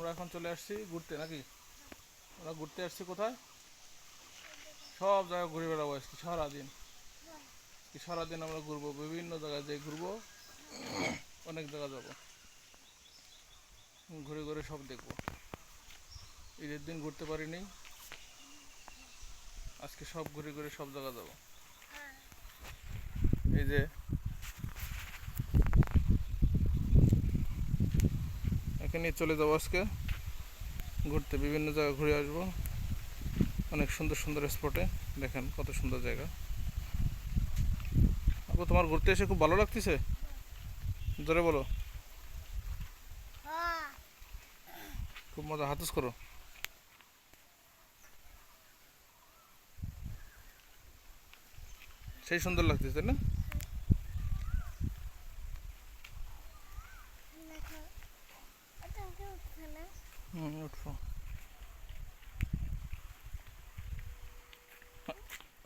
আমরা এখন চলে আসছি ঘুরতে নাকি? আমরা ঘুরতে আসছি কোথায়? সব জায়গায় ঘুরে বেড়াবো আজকে সারাদিন। সারাদিন আমরা ঘুরবো, বিভিন্ন জায়গায় যাই ঘুরবো, অনেক জায়গা যাবো, ঘুরে ঘুরে সব দেখবো। ঈদের দিন ঘুরতে পারিনি, আজকে সব ঘুরে ঘুরে সব জায়গা যাবো। এই যে এখানে চলে যাবো আজকে ঘুরতে, বিভিন্ন জায়গা ঘুরে আসবো, অনেক সুন্দর সুন্দর স্পটে। দেখেন কত সুন্দর জায়গা। আপু, তোমার ঘুরতে এসে খুব ভালো লাগতেছে? জোরে বলো। খুব মজা, হাতুস করো। সেই সুন্দর লাগতেছে না? উঠবো।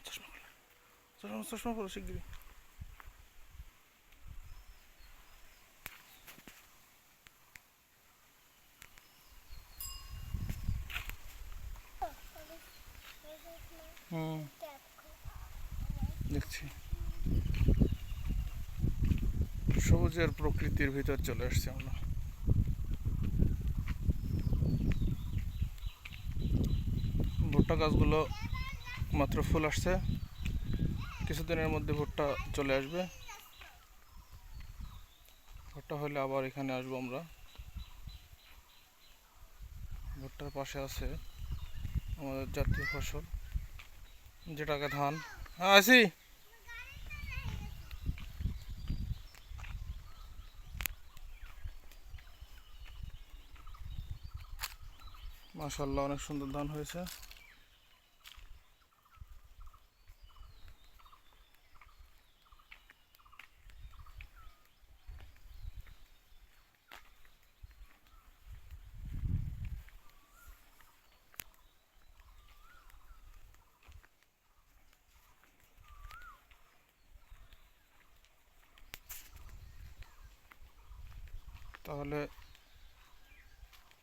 চশমা খোলো, চশমা খোলো শিগগিরি। দেখছি সবুজের প্রকৃতির ভিতর চলে আসছি আমরা। ভুট্টা গাছগুলো মাত্র ফুল আসছে, কিছুদিনের মধ্যে ভুট্টা চলে আসবে। ভুট্টা হলে আবার এখানে আসবো আমরা। ভুট্টার পাশে আছে আমাদের জাতীয় ফসল, যেটাকে ধান। হ্যাঁ, আসি। মাশাআল্লাহ, অনেক সুন্দর ধান হয়েছে। তাহলে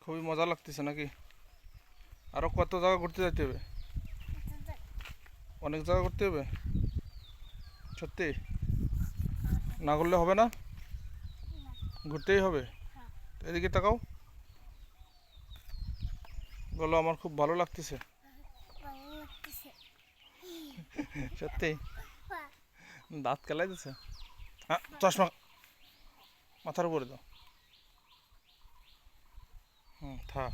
খুবই মজা লাগতেছে নাকি? আরো কত জায়গা ঘুরতে যেতে হবে? অনেক জায়গা ঘুরতে হবে সত্যি? না ঘুরলে হবে না, ঘুরতেই হবে। এদিকে তাকাও, বলো আমার খুব ভালো লাগতেছে। সত্যি? দাঁত কেলাই দিছে। হ্যাঁ, চশমা মাথার উপরে দাও। থাক।